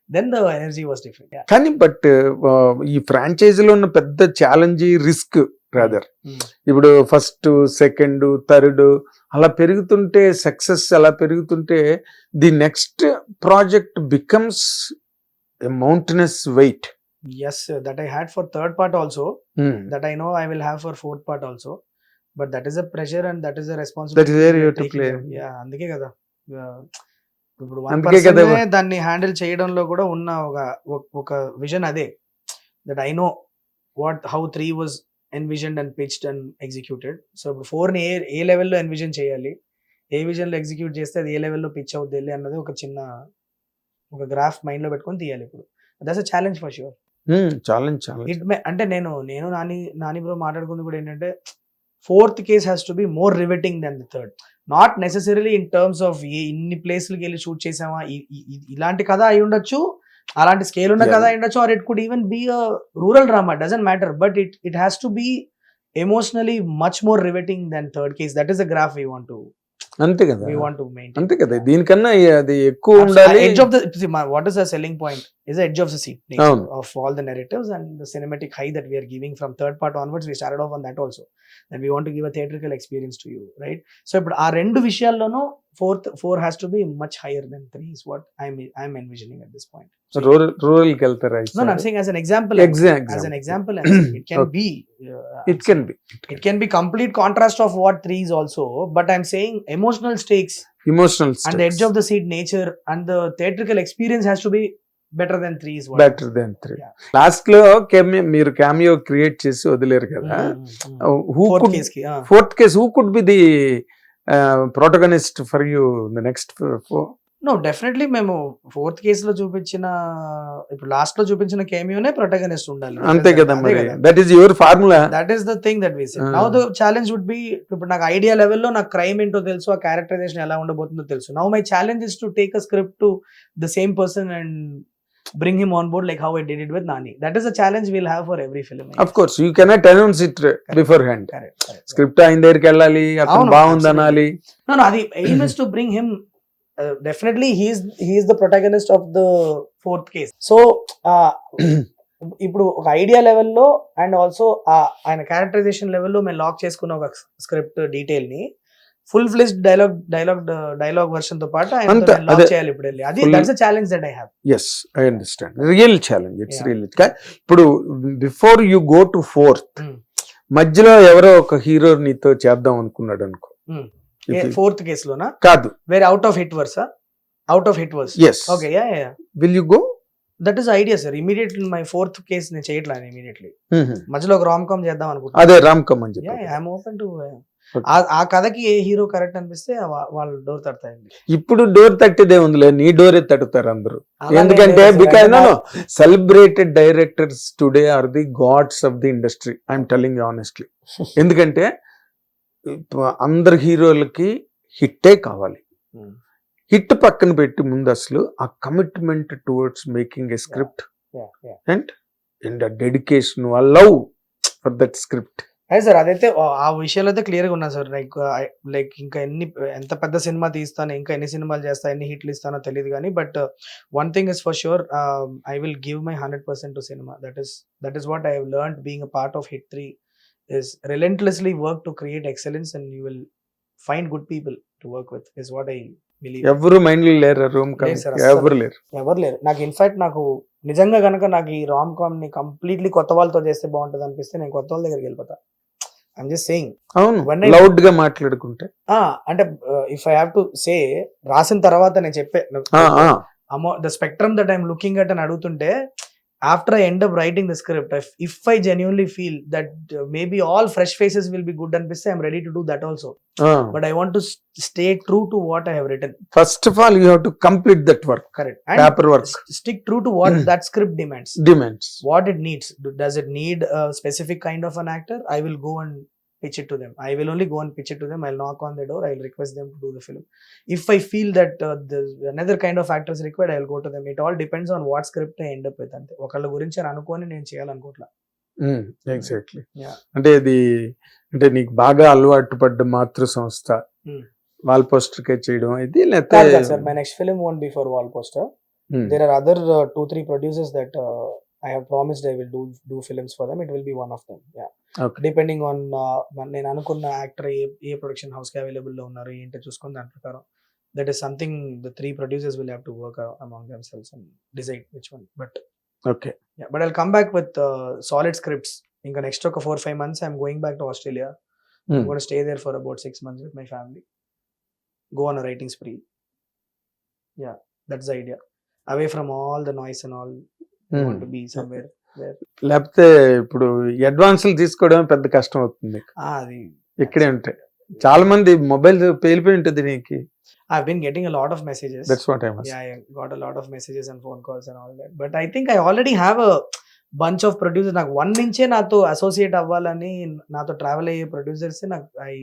then the energy was different. Yeah. కానీ but ఈ ఫ్రాంచైజీలో ఉన్న పెద్ద ఛాలెంజ్ రిస్క్ రాదర్. ఇప్పుడు ఫస్ట్ సెకండ్ థర్డ్ అలా పెరుగుతుంటే, సక్సెస్ అలా పెరుగుతుంటే, the next project becomes a mountainous weight. Yes, sir, that I had for third part also, that I know I will have for fourth part also, but that is a pressure and that is a responsibility. That is where you have to taking play. care. Yeah, అందుకే కదా ఇప్పుడు అందుకే కదా దాన్ని handle చేయడంలో కూడా ఉన్న ఒక విజన్ అదే, that I know how 3 was envisioned and pitched and executed. So ఇప్పుడు 4 ని ఏ లెవెల్లో ఎన్విజన్ చేయాలి, ఏ విజన్ లో ఎగ్జిక్యూట్ చేస్తే అది ఏ లెవెల్లో పిచ్ అవుద్ది అన్నది ఒక చిన్న గ్రాఫ్ మైండ్ లో పెట్టుకొని తీయాలి. ఇప్పుడు that's a challenge for sure. Challenge అంటే నేను నాని బ్రో మాట్లాడుకుంది కూడా ఏంటంటే, fourth case has to be more riveting than the third. Not necessarily in terms of ఇన్ని ప్లేస్లకి వెళ్ళి షూట్ చేసామా, ఇలాంటి కథ అయి ఉండొచ్చు, అలాంటి స్కేల్ ఉన్న కథ అయి ఉండొచ్చు, or it could even be a rural drama, doesn't matter, but it has to be emotionally much more riveting than third case. That is the graph we want to అంతే కదా, maintain. అంతే కదా. దీనికన్నా అది ఎక్కువ ఉండాలి. Edge of the what is the selling point is the edge of the seat of all the narratives and the cinematic high that we are giving from third part onwards. We started off on that also, that we want to give a theatrical experience to you, right? So ఇప్పుడు ఆ రెండు విషయాల్లోనూ four has to be much higher than 3 is what I'm envisioning at this point. So rural కి వెళ్తారా? No, I'm saying as an example. As an example, it can be. It can be complete contrast of what 3 is also, but I'm saying emotional stakes and the edge of the seat nature and the theatrical experience has to be better than 3 is what. Better than 3. Last లో మీరు cameo create చేసి వదిలేరు కదా. Fourth case who could be the protagonist for you in the next 4? No, definitely మేము fourth case లో చూపించిన, ఇప్పుడు last లో చూపించిన కేమియోనే ప్రొటాగనిస్ట్ ఉండాలి. అంతే కదా మరి. That is your formula. That is the thing that we said. Now the challenge would be, ఇప్పుడు నాకు ఐడియా లెవెల్లో నాకు క్రైమ్ ఏంటో తెలుసు, ఆ క్యారెక్టరైజేషన్ ఎలా ఉండబోతుందో తెలుసు. Now my challenge is to take a script to the same person and bring him on board like how I did it with Nani. That is a challenge we'll have for every film. Of course, you cannot announce it beforehand. Correct. Script ayin దగ్గరికి వెళ్ళాలి, అతను బాగుందనాలి. No, the aim is to bring him. Definitely he is the protagonist of the fourth case. So ఇప్పుడు ఒక idea లెవెల్లో and also ఆయన characterisation లెవెల్లో మేము lock చేసుకున్న ఒక స్క్రిప్ట్ డీటెయిల్ ని ఫుల్ ఫ్లెజ్డ్ డైలాగ్ వర్షన్ తో పాటు లాక్ చేయాలి ఇప్పుడు వెళ్ళి. అది that's a challenge that I have. yes, I understand. Real challenge. It's really. ఇప్పుడు before you go to fourth, మధ్యలో ఎవరో ఒక హీరో నీతో చేద్దాం అనుకున్నాడు అనుకో. ఫోర్త్ కేస్ లోనా? కాదు, వేరే out of hit verse. yes, okay, yeah. will you go? That is idea sir. Immediately my fourth case నేను చేయట్లేదు. ఇమీడియట్లీ మధ్యలో ఒక రామ్ కామ్ చేద్దాం అనుకుంటున్నా. అదే రామ్ కామ్ అని చెప్పి. ఐఎమ్ ఓపెన్ టు ఆ కథకి ఏ హీరో కరెక్ట్ అనిపిస్తే వాళ్ళు డోర్ తడతాయండి. ఇప్పుడు డోర్ తట్టేదే ఉందిలే, నీ డోరే తట్టుతారు అందరూ. ఎందుకంటే because celebrated directors today are the gods of the industry. I'm telling you honestly. ఎందుకంటే అందరు హీరోలకి హిట్టే కావాలి. హిట్ పక్కన పెట్టి ముందు అసలు ఆ commitment towards making a script and dedication, ఆ లవ్ ఫర్ దట్ స్క్రిప్ట్. అదే సార్, అదైతే ఆ విషయాలు అయితే క్లియర్ గా ఉన్నా సార్. లైక్ ఇంకా ఎంత పెద్ద సినిమా తీస్తాను, ఇంకా ఎన్ని సినిమాలు చేస్తా, ఎన్ని హిట్లు ఇస్తానో తెలియదు కానీ, but one thing is for sure, I will give my 100% to cinema. That is what I have learned being a part of hit 3 is relentlessly work to create excellence and you will find good people to work with is what I believe. ఎవరు mind లో లేరు room com, ఎవరు లేరు. నాకు in fact నాకు నిజంగా గనక నాకు ఈ రామ్ కామ్ ని కంప్లీట్లీ కొత్త వాళ్ళతో చేస్తే బాగుంటది అనిపిస్తే నేను కొత్త వాళ్ళ దగ్గరికి వెళ్ళిపోతా. I'm just saying. అవును, లౌడ్ గా మాట్లాడుకుంటే అంటే if I have to say, రాసిన తర్వాత నేను చెప్పే the spectrum that I'm looking at అని అడుగుతుంటే, after I end up writing the script, if I genuinely feel that maybe all fresh faces will be good and I'm ready to do that also. But I want to stay true to what I have written. First of all, you have to complete that work. Correct. And paper work. Stick true to what that script demands. What it needs. Does it need a specific kind of an actor? I will go and pitch it to them. I will only go and pitch it to them. I'll knock on the door. I'll request them to do the film. If I feel that another kind of actor is required, I'll go to them. It all depends on what script I end up with. ante ఒకళ్ళ గురించి అనుకోని నేను చేయాలనుకోవట్లా. Exactly. అంటే ఇది అంటే నీకు బాగా అలవాటు పడ్డ మాతృ సంస్థ వాల్ పోస్టర్ కే చేయడం ఇది, లేకపోతే sir my next film won't be for wall poster. There are other 2-3 producers that I have promised I will do films for them. It will be one of them. Yeah. Okay. Depending on నేను అనుకున్న actor ఏ production house కి available లో ఉన్నారు ఏంటో చూసుకొని దాని ప్రకారం that is something the 3 producers will have to work among themselves and decide which one. But Okay. yeah, but I'll come back with solid scripts. ఇంకా నెక్స్ట్ ఒక 4-5 months I'm going back to Australia. I'm going to stay there for about 6 months with my family. Go on a writing spree. Yeah, that's the idea. Away from all the noise and all. I want to be somewhere where లేకపోతే ఇప్పుడు అడ్వాన్సులు తీసుకోవడం పెద్ద కష్టం అవుతుంది. అది ఇక్కడే ఉంటాయి చాలా మంది మొబైల్ పేలిపోయి ఉంటుంది నీకు. I've been getting a lot of messages. That's what I was. Yeah, I got a lot of messages and phone calls and all that. But I think I already have a bunch of producers. నాకు one నుంచే నాతో associate అవ్వాలని నాతో travel అయ్యే producers నాకు I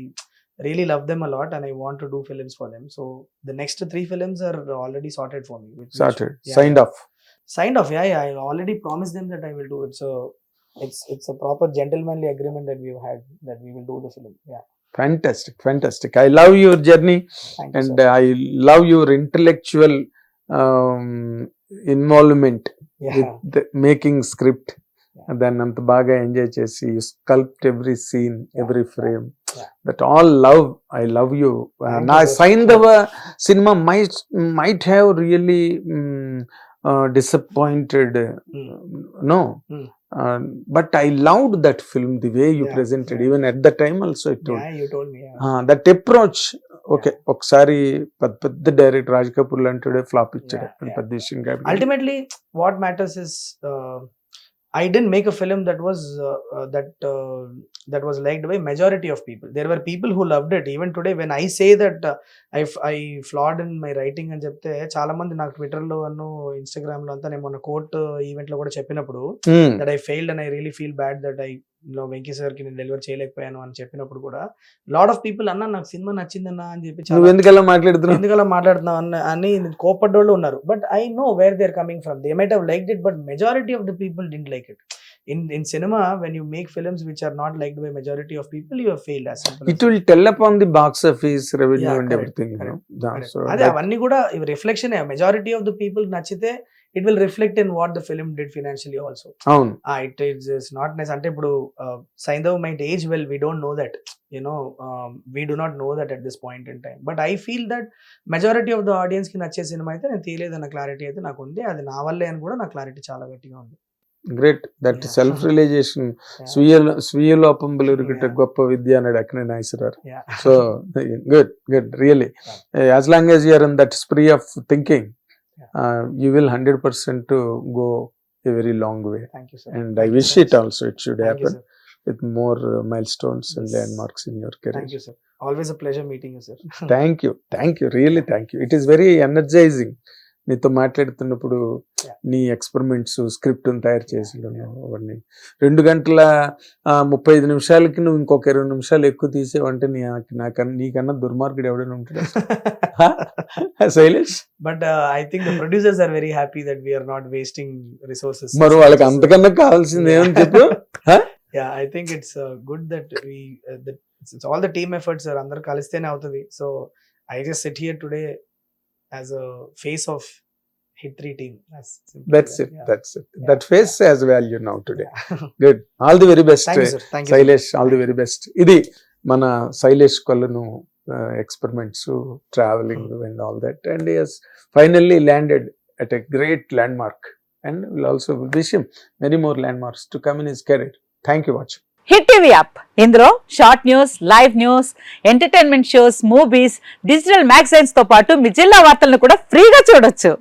really love them a lot and I want to do films for them. So the next 3 films are already sorted for me. Sorted. Yeah, Signed off. Signed off. Yeah. I already promised them that I will do it. So it's a proper gentlemanly agreement that we've had that we will do the film. Yeah. Fantastic. I love your journey. Thank you, And sir. I love your intellectual involvement Yeah. with the making script. Yeah. దాన్ని అంత బాగా enjoy చేసి you sculpt every scene, every frame. Yeah. That all love. I love you. Thank నా you, sir. సైంధవ cinema might have really disappointed. No. But I loved that film, the way you Yeah, presented. yeah. Even at the time also I told. Yeah, you told me. Yeah. That approach. Okay, ఒకసారి పెద్ద director Raj Kapoor లాంటి flop ఇచ్చాడు. Yeah, yeah. పెద్ద విషయం కాదు. Ultimately, what matters is I didn't make a film that was liked by majority of people. There were people who loved it. Even today, when I say that I flawed in my writing అని చెప్తే చాలా మంది నాకు Twitter లో అను Instagram లో అంతా నేను మొన్న కోర్ట్ ఈవెంట్ లో కూడా చెప్పినప్పుడు that I failed and I really feel bad that I Venky sir కి నేను డెలివర్ చేయలేకపోయాను అని చెప్పినప్పుడు కూడా లాట్ ఆఫ్ పీపుల్ అన్న నాకు సినిమా నచ్చిందన్నా అని చెప్పి నువ్వు ఎందుకలా మాట్లాడుతున్నావు? ఎందుకలా మాట్లాడుతున్నావు అని కోపడ్డోళ్ళు ఉన్నారు. But I know where they are coming from. They might have liked it but majority of the people didn't like it. In cinema, when you make films which are not liked by majority of people, you have failed. As simple as It will tell upon the box office revenue Yeah, and correct, everything. correct, correct. So అదే అవన్నీ కూడా reflection. Majority of the people నచ్చితే it will reflect in what the film did financially also. అవును. It is not nice. అంటే ఇప్పుడు Saindhav might as well, we don't know that, we do not know that at this point in time. But I feel that majority of the audience కి నచ్చే cinema అయితే నేను తీయలేదన్న clarity అయితే నాకు ఉంది. అది నా వల్లే అని కూడా నా క్లారిటీ చాలా గట్టిగా ఉంది. Great. That Yeah. Self realization. Yeah. స్వీయ లోపం బలురుట Yeah. గొప్ప విద్య అన్నాడు Akkineni Nageswararao. Yeah. So good really. As long as you are in that spree of thinking, you will 100% to go a very long way. Thank you, sir. And I Thank you wish so it much. also it should Thank you, happen sir. with more milestones and Yes. landmarks in your career. Thank you, sir. Always a pleasure meeting you, sir. Thank you, really thank you. It is very energizing. నీతో మాట్లాడుతున్నప్పుడు Yeah. నీ experiments script తయారు చేసి అవన్నీ 2 గంటల 35 నిమిషాలకి నువ్వు ఇంకొక 20 నిమిషాలు ఎక్కువ తీసేవంటే నీకన్నా దుర్మార్గుడు ఎవడైనా ఉంటాడు Shailesh. But I think the producers are very happy that we are not wasting resources. మరి వాళ్ళకి అంతకన్నా కావాల్సింది ఏమని చెప్పు. Yeah, I think it's good that it's all the team efforts are అందరూ కలిస్తేనే అవుతుంది. So I just sit here today as a face of Hit 3 team. That's it. Yeah. That's it. Yeah. That face has value now today. Yeah. Good. All the very best. Thank you, sir. Thank you, sir. Shailesh, all the very best. ఇది మన Shailesh Kollanu experiments, travelling and all that, and he has finally landed at a great landmark, and we'll also wish him many more landmarks to come in his career. Thank you, watching. Hit TV app, ఇందులో short news, live news, entertainment shows, movies, digital magazines తో పాటు మీ జిల్లా వార్తలను కూడా ఫ్రీగా చూడొచ్చు.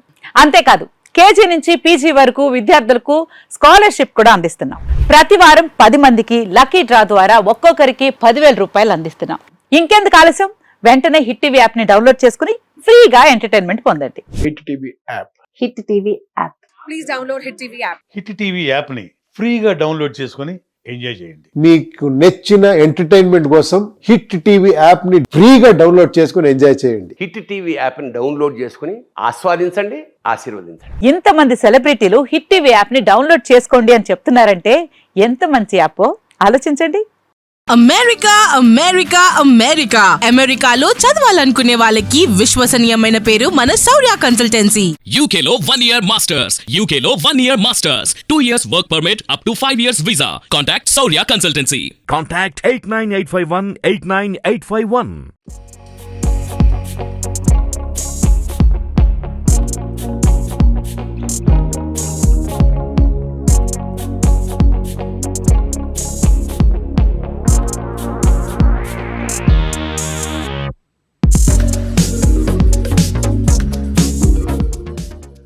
అంతేకాదు KG నుంచి పీజీ వరకు విద్యార్థులకు స్కాలర్షిప్ కూడా అందిస్తున్నాం. ప్రతి వారం 10 మందికి లక్కీ డ్రా ద్వారా ఒక్కొక్కరికి 10,000 రూపాయలు అందిస్తున్నాం. ఇంకెందుకు ఆలస్యం, వెంటనే హిట్ టీవీ యాప్ ని డౌన్లోడ్ చేసుకుని ఫ్రీగా ఎంటర్టైన్మెంట్ పొందండి. Hit TV app. Hit TV app. Please download hit TV app. Hit TV యాప్ని ఫ్రీగా డౌన్లోడ్ చేసుకొని ఎంజాయ్ చేయండి. మీకు నచ్చిన ఎంటర్టైన్మెంట్ కోసం హిట్ టీవీ యాప్ ని ఫ్రీగా డౌన్లోడ్ చేసుకుని ఎంజాయ్ చేయండి. హిట్ టీవీ యాప్ని డౌన్లోడ్ చేసుకుని ఆస్వాదించండి, ఆశీర్వదించండి. ఇంతమంది సెలబ్రిటీలు హిట్ టీవీ యాప్ ని డౌన్లోడ్ చేసుకోండి అని చెప్తున్నారంటే ఎంత మంచి యాప్ ఆలోచించండి. అమెరికా అమెరికా అమెరికా అమెరికాలో చదవాలనుకునే వాళ్ళకి విశ్వసనీయమైన పేరు మన శౌర్య consultancy. UK Law 1 Year Masters. UK Law 1 Year Masters. 2 years work permit up to 5 years visa. Contact Saurya Consultancy. Contact 89851 89851.